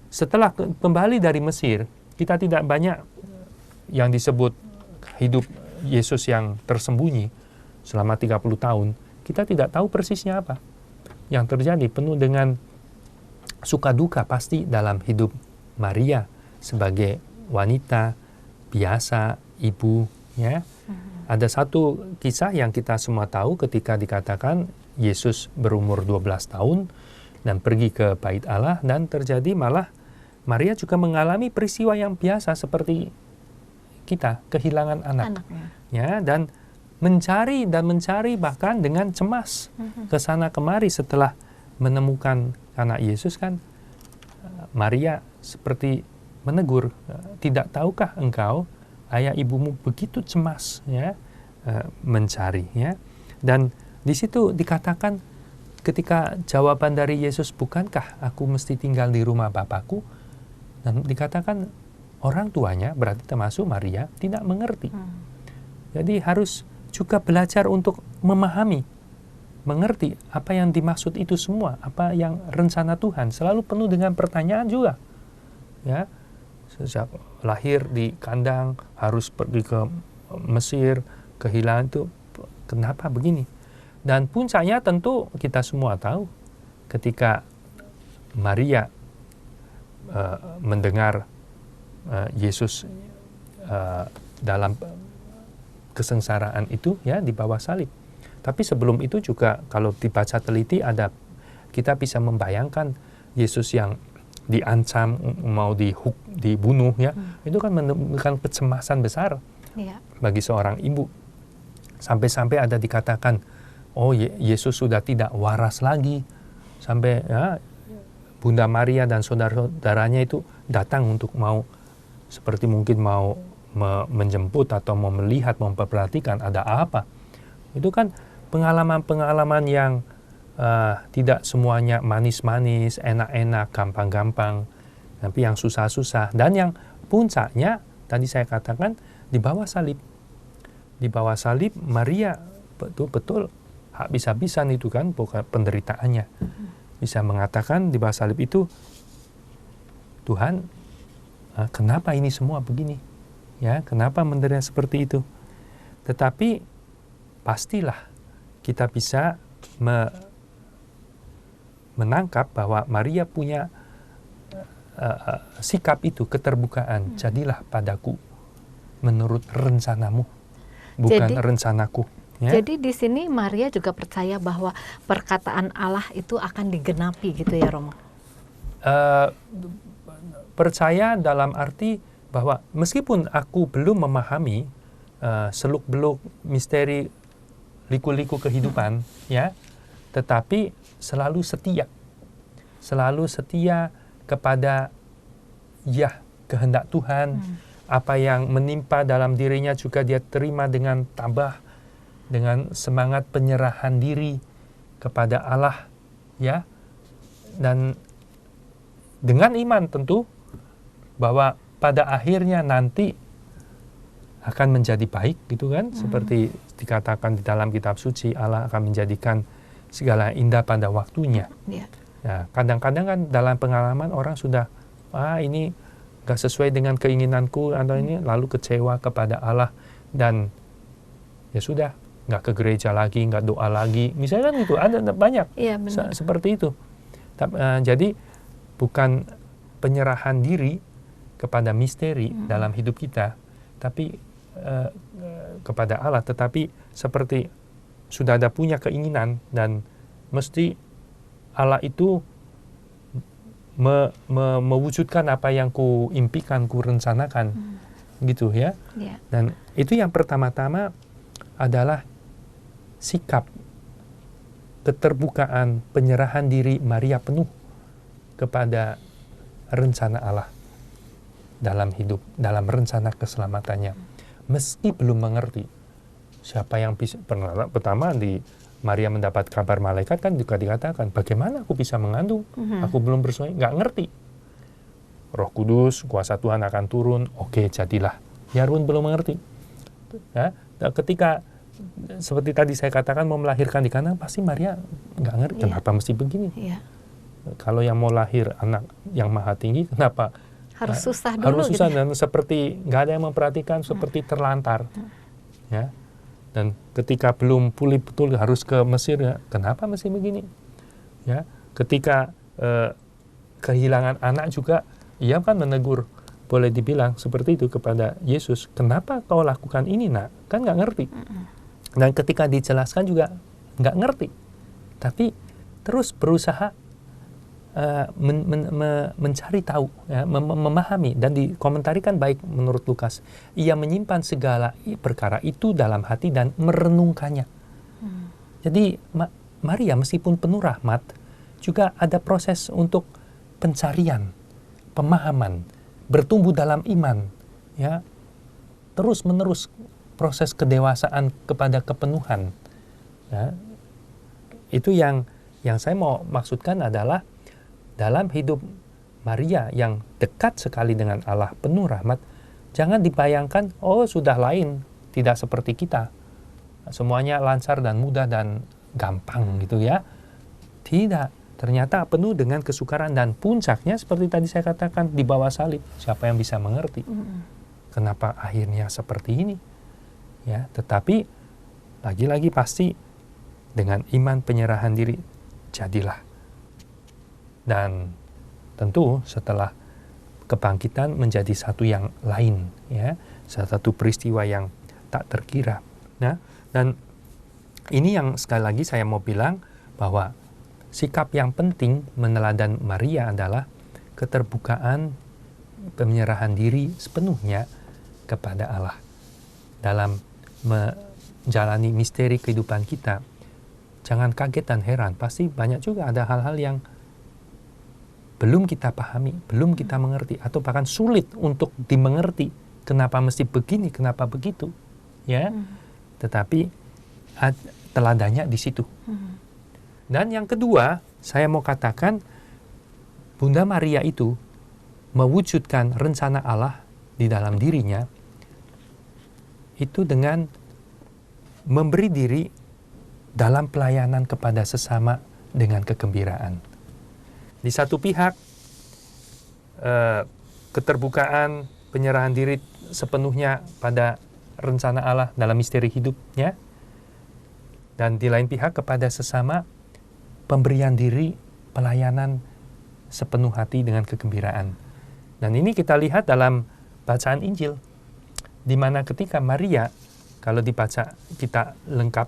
setelah kembali dari Mesir, kita tidak banyak yang disebut hidup Yesus yang tersembunyi selama 30 tahun. Kita tidak tahu persisnya apa yang terjadi, penuh dengan suka duka pasti dalam hidup Maria sebagai wanita biasa, ibu, ya. Ada satu kisah yang kita semua tahu ketika dikatakan Yesus berumur 12 tahun dan pergi ke Bait Allah, dan terjadi malah Maria juga mengalami peristiwa yang biasa seperti kita, kehilangan anaknya, ya, dan mencari bahkan dengan cemas ke sana kemari setelah menemukan anak Yesus. Kan Maria seperti menegur, tidak tahukah engkau ayah ibumu begitu cemas, ya, mencari, ya. Dan di situ dikatakan ketika jawaban dari Yesus, bukankah aku mesti tinggal di rumah Bapakku, dan dikatakan orang tuanya, berarti termasuk Maria, tidak mengerti. Jadi harus juga belajar untuk memahami, mengerti apa yang dimaksud itu semua, apa yang rencana Tuhan. Selalu penuh dengan pertanyaan juga, ya. Sejak lahir di kandang, harus pergi ke Mesir, kehilangan itu, kenapa begini? Dan puncaknya tentu kita semua tahu ketika Maria mendengar Yesus dalam kesengsaraan itu, ya, di bawah salib. Tapi sebelum itu juga kalau dibaca teliti kita bisa membayangkan Yesus yang diancam mau dibunuh, ya. Itu kan menimbulkan kecemasan besar bagi seorang ibu. Sampai-sampai ada dikatakan, oh, Yesus sudah tidak waras lagi. Sampai, ya, Bunda Maria dan saudara-saudaranya itu datang untuk seperti mungkin mau menjemput atau mau melihat, memperhatikan ada apa. Itu kan pengalaman-pengalaman yang tidak semuanya manis-manis, enak-enak, gampang-gampang, tapi yang susah-susah. Dan yang puncaknya, tadi saya katakan, di bawah salib. Di bawah salib, Maria betul-betul habis-habisan itu kan penderitaannya. Bisa mengatakan di bawah salib itu, Tuhan, kenapa ini semua begini? Ya, kenapa menderita seperti itu? Tetapi pastilah kita bisa menangkap bahwa Maria punya sikap itu, keterbukaan. Jadilah padaku menurut rencanamu, bukan rencanaku. Ya? Jadi di sini Maria juga percaya bahwa perkataan Allah itu akan digenapi gitu ya, Romo? Percaya dalam arti bahwa meskipun aku belum memahami seluk-beluk misteri liku-liku kehidupan, ya, tetapi selalu setia kepada kehendak Tuhan. Apa yang menimpa dalam dirinya juga dia terima dengan tabah, dengan semangat penyerahan diri kepada Allah, ya, dan dengan iman tentu bahwa pada akhirnya nanti akan menjadi baik, gitu kan? Seperti dikatakan di dalam kitab suci, Allah akan menjadikan segala indah pada waktunya. Ya, kadang-kadang kan dalam pengalaman orang sudah ini gak sesuai dengan keinginanku atau ini, lalu kecewa kepada Allah dan ya sudah, nggak ke gereja lagi, nggak doa lagi, misalnya kan itu ada banyak seperti itu. Jadi bukan penyerahan diri kepada misteri dalam hidup kita, tapi kepada Allah, tetapi seperti sudah ada punya keinginan dan mesti Allah itu mewujudkan apa yang ku impikan, ku rencanakan, gitu ya. Dan itu yang pertama-tama adalah sikap keterbukaan, penyerahan diri Maria penuh kepada rencana Allah dalam hidup, dalam rencana keselamatannya, meski belum mengerti. Siapa yang bisa, pertama di Maria mendapat kabar malaikat kan juga dikatakan, bagaimana aku bisa mengandung? Aku belum bersuami, nggak ngerti. Roh Kudus, kuasa Tuhan akan turun, oke, jadilah. Ya, pun belum mengerti. Ya, ketika seperti tadi saya katakan mau melahirkan di kanan, pasti Maria nggak ngerti kenapa mesti begini. Kalau yang mau lahir anak yang maha tinggi, kenapa harus susah dulu? Harus susah gitu. Dan seperti nggak ada yang memperhatikan, seperti terlantar. Ya. Dan ketika belum pulih betul harus ke Mesir, ya, kenapa mesti begini? Ya, ketika kehilangan anak juga, ia kan menegur, boleh dibilang seperti itu kepada Yesus, kenapa kau lakukan ini, nak? Kan nggak ngerti. Dan ketika dijelaskan juga nggak ngerti, tapi terus berusaha mencari tahu, ya, memahami, dan dikomentarikan baik menurut Lukas. Ia menyimpan segala perkara itu dalam hati dan merenungkannya. Jadi Maria meskipun penuh rahmat, juga ada proses untuk pencarian, pemahaman, bertumbuh dalam iman, ya, terus menerus proses kedewasaan kepada kepenuhan. Ya. Itu yang saya mau maksudkan adalah dalam hidup Maria yang dekat sekali dengan Allah, penuh rahmat, jangan dibayangkan, oh sudah lain, tidak seperti kita. Semuanya lancar dan mudah dan gampang gitu ya. Tidak, ternyata penuh dengan kesukaran dan puncaknya seperti tadi saya katakan di bawah salib. Siapa yang bisa mengerti? Kenapa akhirnya seperti ini? Ya, tetapi lagi-lagi pasti dengan iman penyerahan diri, jadilah. Dan tentu setelah kebangkitan menjadi satu yang lain, ya, satu peristiwa yang tak terkira. Nah, dan ini yang sekali lagi saya mau bilang bahwa sikap yang penting meneladan Maria adalah keterbukaan, penyerahan diri sepenuhnya kepada Allah dalam menjalani misteri kehidupan kita. Jangan kaget dan heran, pasti banyak juga ada hal-hal yang belum kita pahami, belum kita mengerti, atau bahkan sulit untuk dimengerti. Kenapa mesti begini, kenapa begitu, ya? Tetapi teladannya di situ. Dan yang kedua, saya mau katakan, Bunda Maria itu mewujudkan rencana Allah di dalam dirinya itu dengan memberi diri dalam pelayanan kepada sesama dengan kegembiraan. Di satu pihak, keterbukaan, penyerahan diri sepenuhnya pada rencana Allah dalam misteri hidupnya. Dan di lain pihak kepada sesama, pemberian diri, pelayanan sepenuh hati dengan kegembiraan. Dan ini kita lihat dalam bacaan Injil, di mana ketika Maria, kalau dibaca kita lengkap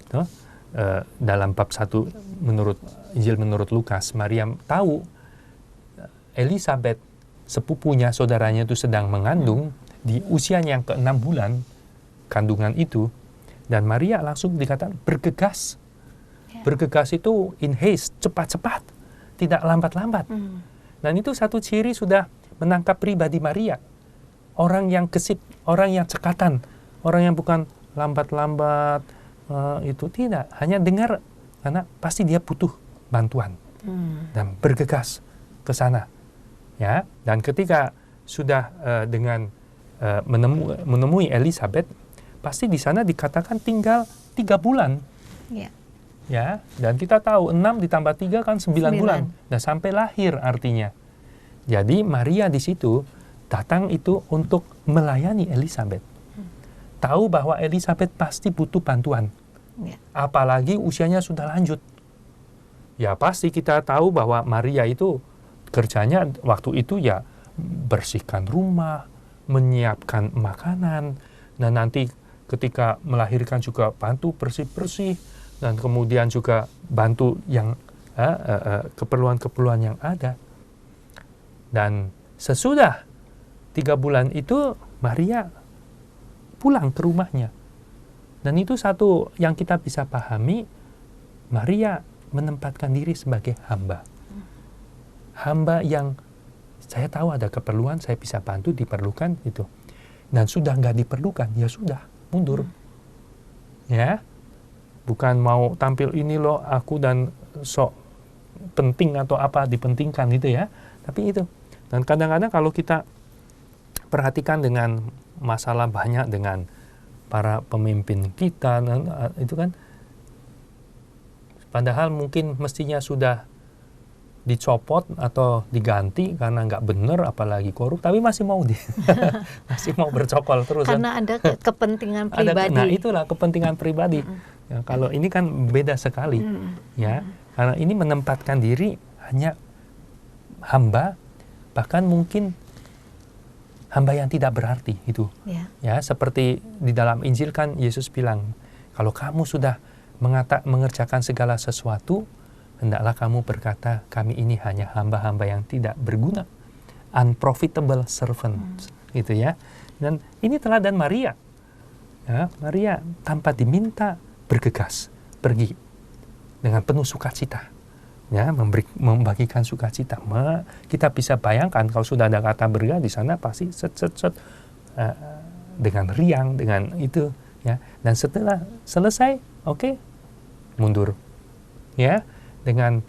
dalam bab 1 menurut Injil menurut Lukas, Maria tahu Elisabet, sepupunya, saudaranya itu sedang mengandung di usianya yang ke-6 bulan kandungan itu. Dan Maria langsung dikatakan bergegas. Bergegas itu in haste, cepat-cepat, tidak lambat-lambat. Dan itu satu ciri sudah menangkap pribadi Maria. Orang yang gesit, orang yang cekatan, orang yang bukan lambat-lambat, itu tidak. Hanya dengar, karena pasti dia butuh bantuan. Dan bergegas ke sana. Ya, dan ketika sudah dengan menemui Elisabet, pasti di sana dikatakan tinggal 3 bulan. Ya, dan kita tahu 6 ditambah 3 kan 9 bulan. Dan sampai lahir artinya. Jadi Maria di situ datang itu untuk melayani Elisabet. Tahu bahwa Elisabet pasti butuh bantuan. Apalagi usianya sudah lanjut. Ya pasti kita tahu bahwa Maria itu kerjanya waktu itu ya bersihkan rumah, menyiapkan makanan, dan nanti ketika melahirkan juga bantu bersih-bersih, dan kemudian juga bantu yang keperluan-keperluan yang ada. Dan sesudah 3 bulan itu Maria pulang ke rumahnya. Dan itu satu yang kita bisa pahami, Maria menempatkan diri sebagai hamba. Hamba yang saya tahu ada keperluan, saya bisa bantu, diperlukan itu. Dan sudah nggak diperlukan, ya sudah, mundur. Ya, bukan mau tampil ini loh aku dan sok penting atau apa dipentingkan gitu ya. Tapi itu. Dan kadang-kadang kalau kita perhatikan dengan masalah banyak dengan para pemimpin kita, itu kan padahal mungkin mestinya sudah dicopot atau diganti karena nggak benar, apalagi korup, tapi masih mau masih mau bercokol terus. Karena kan? ada kepentingan pribadi. Nah itulah kepentingan pribadi. Ya, kalau ini kan beda sekali, ya, karena ini menempatkan diri hanya hamba, bahkan mungkin hamba yang tidak berarti itu. Ya, seperti di dalam Injil kan Yesus bilang, kalau kamu sudah mengerjakan segala sesuatu, hendaklah kamu berkata, kami ini hanya hamba-hamba yang tidak berguna, unprofitable servant, gitu ya. Dan ini teladan Maria. Ya, Maria tanpa diminta bergegas pergi dengan penuh sukacita, ya, membagikan sukacita. Kita bisa bayangkan kalau sudah ada kata bergegas di sana pasti set dengan riang, dengan itu, ya. Dan setelah selesai, oke, mundur, ya. Dengan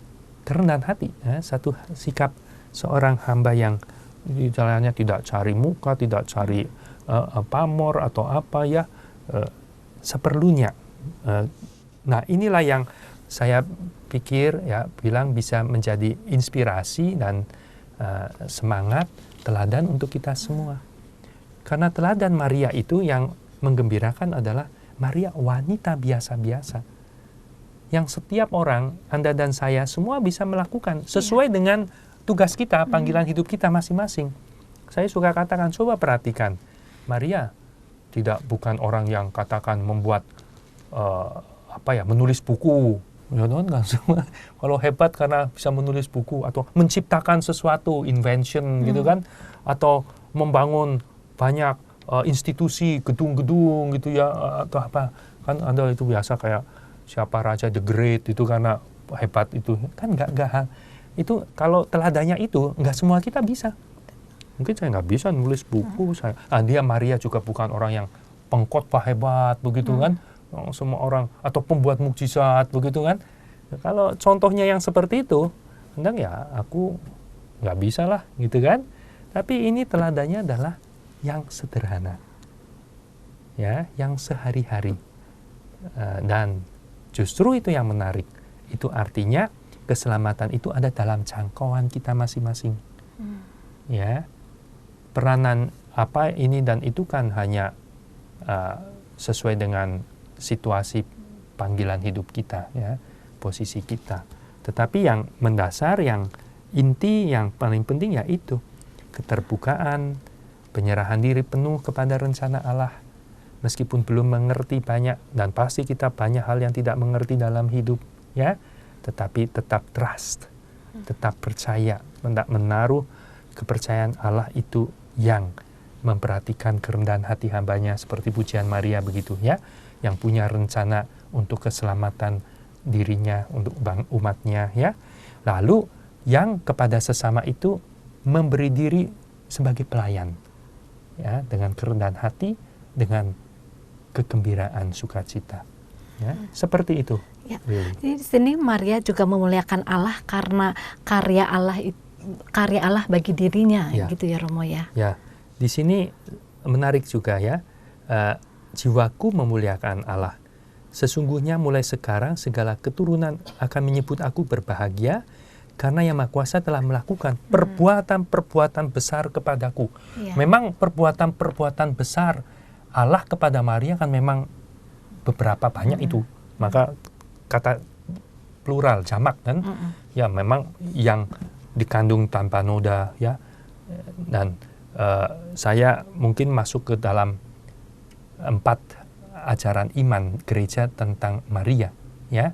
kerendahan hati, ya, satu sikap seorang hamba yang di jalannya tidak cari muka, tidak cari pamor atau apa ya, seperlunya. Nah inilah yang saya pikir ya bilang bisa menjadi inspirasi dan semangat teladan untuk kita semua. Karena teladan Maria itu yang menggembirakan adalah Maria wanita biasa-biasa. Yang setiap orang, Anda dan saya, semua bisa melakukan sesuai dengan tugas kita, panggilan hidup kita masing-masing. Saya suka katakan, coba perhatikan, Maria bukan orang yang katakan membuat menulis buku, ya kan? Kalau hebat karena bisa menulis buku atau menciptakan sesuatu, invention gitu kan, atau membangun banyak institusi, gedung-gedung gitu ya, atau apa, kan ada itu biasa kayak siapa Raja the Great itu karena hebat itu, kan nggak itu kalau teladannya itu nggak semua kita bisa. Mungkin saya nggak bisa nulis buku, dia Maria juga bukan orang yang pengkhotbah hebat begitu kan, semua orang atau pembuat mukjizat begitu kan. Kalau contohnya yang seperti itu, ya aku nggak bisa lah gitu kan. Tapi ini teladannya adalah yang sederhana, ya, yang sehari-hari, dan justru itu yang menarik. Itu artinya keselamatan itu ada dalam jangkauan kita masing-masing. Ya. peranan apa ini dan itu kan hanya sesuai dengan situasi panggilan hidup kita, ya, posisi kita. Tetapi yang mendasar, yang inti, yang paling penting yaitu keterbukaan, penyerahan diri penuh kepada rencana Allah. Meskipun belum mengerti banyak, dan pasti kita banyak hal yang tidak mengerti dalam hidup, ya, tetapi tetap trust, tetap percaya, menaruh kepercayaan Allah itu yang memperhatikan kerendahan hati hambanya, seperti pujian Maria begitu, ya, yang punya rencana untuk keselamatan dirinya, untuk umatnya, ya. Lalu yang kepada sesama itu memberi diri sebagai pelayan, ya, dengan kerendahan hati, dengan kegembiraan sukacita, ya, seperti itu. Ya. Jadi di sini Maria juga memuliakan Allah karena karya Allah bagi dirinya, ya, gitu ya Romo, ya. Ya, di sini menarik juga, ya, jiwaku memuliakan Allah. Sesungguhnya mulai sekarang segala keturunan akan menyebut aku berbahagia karena Yang Maha Kuasa telah melakukan perbuatan-perbuatan besar kepadaku. Ya. Memang perbuatan-perbuatan besar Allah kepada Maria kan memang beberapa banyak itu. Maka kata plural, jamak kan, ya memang yang dikandung tanpa noda, ya. Dan saya mungkin masuk ke dalam 4 ajaran iman gereja tentang Maria, ya,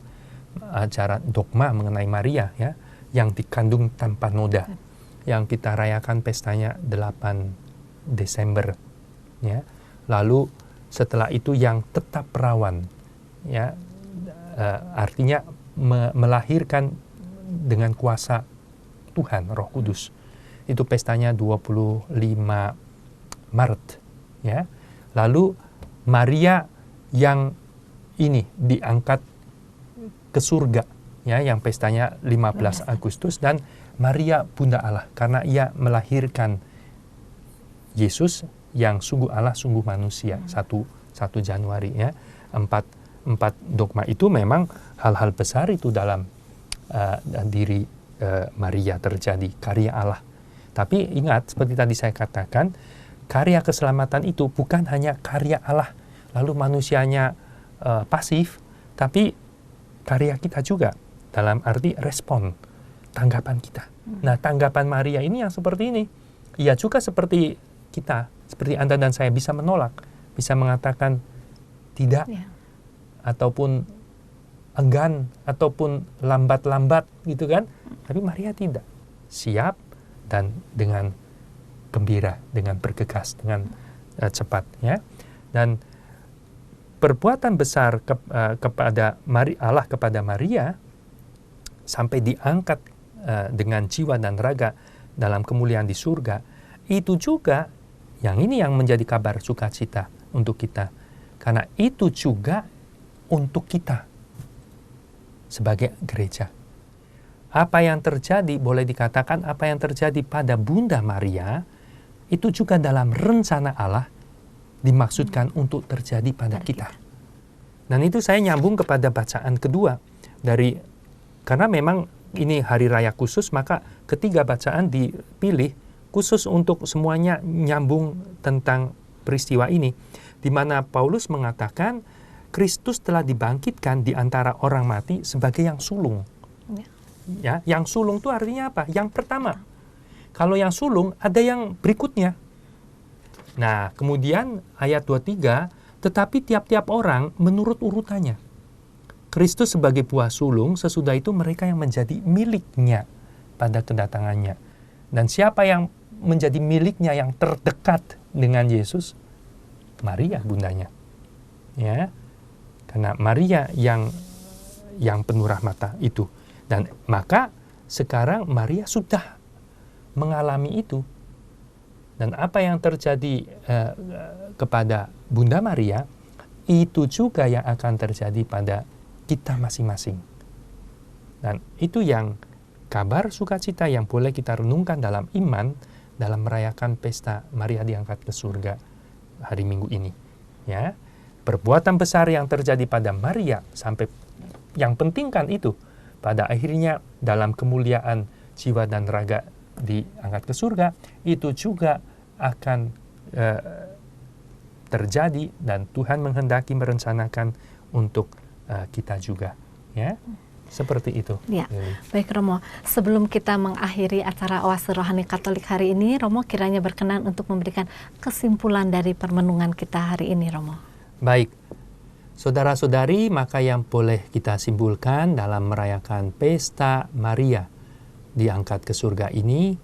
ajaran dogma mengenai Maria, ya, yang dikandung tanpa noda, yang kita rayakan pestanya 8 Desember, ya. Lalu setelah itu yang tetap perawan, ya, artinya melahirkan dengan kuasa Tuhan Roh Kudus, itu pestanya 25 Maret, ya. Lalu Maria yang ini diangkat ke surga, ya, yang pestanya 15 Agustus, dan Maria Bunda Allah karena ia melahirkan Yesus yang sungguh Allah sungguh manusia, 1 Januari, ya. 4 dogma itu memang hal-hal besar itu dalam diri Maria terjadi, karya Allah. Tapi ingat, seperti tadi saya katakan, karya keselamatan itu bukan hanya karya Allah lalu manusianya pasif, tapi karya kita juga, dalam arti respon, tanggapan kita. Nah, tanggapan Maria ini yang seperti ini. Ia juga seperti kita, seperti Anda dan saya, bisa menolak, bisa mengatakan tidak, ataupun enggan, ataupun lambat-lambat, gitu kan. Tapi Maria tidak. Siap dan dengan gembira, dengan bergegas, dengan cepat, ya. Dan perbuatan besar kepada Allah kepada Maria sampai diangkat dengan jiwa dan raga dalam kemuliaan di surga, itu juga yang ini yang menjadi kabar sukacita untuk kita, karena itu juga untuk kita sebagai gereja. Apa yang terjadi, boleh dikatakan apa yang terjadi pada Bunda Maria itu juga dalam rencana Allah dimaksudkan untuk terjadi pada kita. Dan itu saya nyambung kepada bacaan kedua karena memang ini hari raya khusus, maka ketiga bacaan dipilih khusus untuk semuanya nyambung tentang peristiwa ini, di mana Paulus mengatakan Kristus telah dibangkitkan di antara orang mati sebagai yang sulung. Ya, yang sulung itu artinya apa? Yang pertama. Kalau yang sulung ada yang berikutnya. Nah, kemudian ayat 23, tetapi tiap-tiap orang menurut urutannya. Kristus sebagai buah sulung, sesudah itu mereka yang menjadi miliknya pada kedatangannya. Dan siapa yang menjadi miliknya yang terdekat dengan Yesus? Maria, bundanya. Ya, karena Maria yang penuh rahmat itu. Dan maka sekarang Maria sudah mengalami itu. Dan apa yang terjadi kepada Bunda Maria, itu juga yang akan terjadi pada kita masing-masing. Dan itu yang kabar sukacita yang boleh kita renungkan dalam iman, dalam merayakan pesta Maria diangkat ke surga hari Minggu ini. Ya, perbuatan besar yang terjadi pada Maria, sampai yang penting kan itu, pada akhirnya dalam kemuliaan jiwa dan raga diangkat ke surga, itu juga akan terjadi dan Tuhan menghendaki merencanakan untuk kita juga, ya. Seperti itu. Ya, baik Romo. Sebelum kita mengakhiri acara Oase Rohani Katolik hari ini, Romo kiranya berkenan untuk memberikan kesimpulan dari permenungan kita hari ini, Romo. Baik, saudara-saudari, maka yang boleh kita simpulkan dalam merayakan Pesta Maria diangkat ke surga ini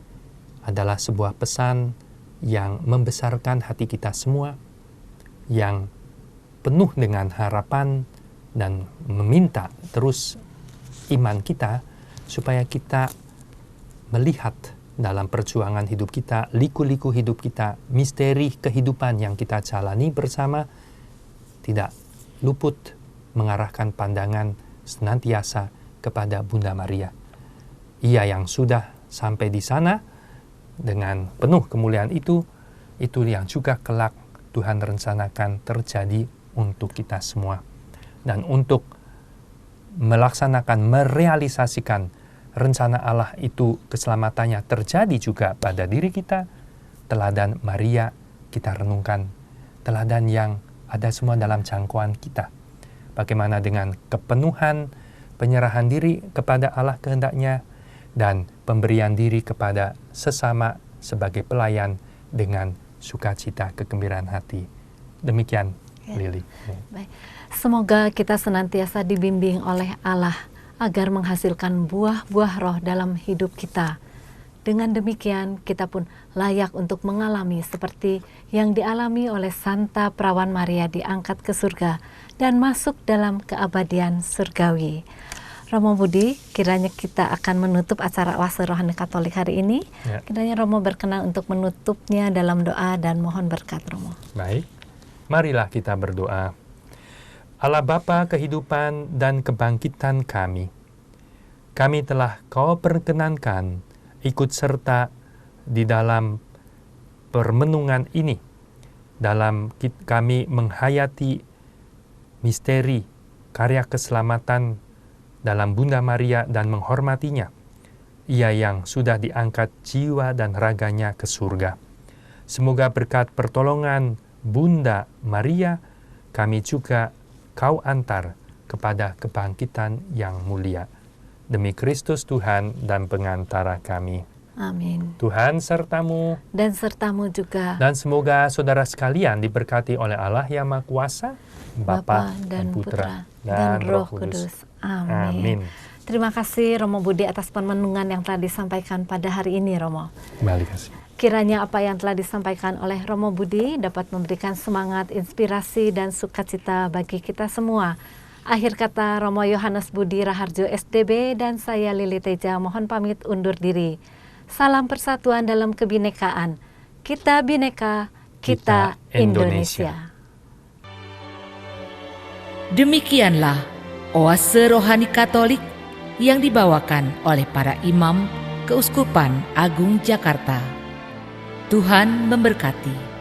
adalah sebuah pesan yang membesarkan hati kita semua, yang penuh dengan harapan dan meminta terus iman kita supaya kita melihat dalam perjuangan hidup kita, liku-liku hidup kita, misteri kehidupan yang kita jalani bersama, tidak luput mengarahkan pandangan senantiasa kepada Bunda Maria. Ia yang sudah sampai di sana dengan penuh kemuliaan itu yang juga kelak Tuhan rencanakan terjadi untuk kita semua. Dan untuk melaksanakan, merealisasikan rencana Allah itu, keselamatannya terjadi juga pada diri kita, teladan Maria kita renungkan, teladan yang ada semua dalam jangkauan kita. Bagaimana dengan kepenuhan, penyerahan diri kepada Allah kehendaknya, dan pemberian diri kepada sesama sebagai pelayan dengan sukacita, kegembiraan hati. Demikian, Lili. Baik. Semoga kita senantiasa dibimbing oleh Allah agar menghasilkan buah-buah roh dalam hidup kita. Dengan demikian, kita pun layak untuk mengalami seperti yang dialami oleh Santa Perawan Maria diangkat ke surga dan masuk dalam keabadian surgawi. Romo Budi, kiranya kita akan menutup acara Oase Rohani Katolik hari ini. Ya. Kiranya Romo berkenan untuk menutupnya dalam doa dan mohon berkat Romo. Baik, marilah kita berdoa. Allah Bapa kehidupan dan kebangkitan kami telah Kau perkenankan ikut serta di dalam permenungan ini, dalam kami menghayati misteri karya keselamatan dalam Bunda Maria dan menghormatinya, Ia yang sudah diangkat jiwa dan raganya ke surga. Semoga berkat pertolongan Bunda Maria, kami juga Kau antar kepada kebangkitan yang mulia. Demi Kristus Tuhan dan pengantara kami. Amin. Tuhan sertamu. Dan sertamu juga. Dan semoga saudara sekalian diberkati oleh Allah yang Maha Kuasa, Bapa dan Putra dan Roh Kudus. Amin. Terima kasih Romo Budi atas permenungan yang telah disampaikan pada hari ini, Romo. Kembali kasih. Kiranya apa yang telah disampaikan oleh Romo Budi dapat memberikan semangat, inspirasi, dan sukacita bagi kita semua. Akhir kata, Romo Yohanes Budi Raharjo SDB dan saya Lili Teja mohon pamit undur diri. Salam persatuan dalam kebinekaan. Kita bineka, kita Indonesia. Demikianlah Oase Rohani Katolik yang dibawakan oleh para imam Keuskupan Agung Jakarta. Tuhan memberkati.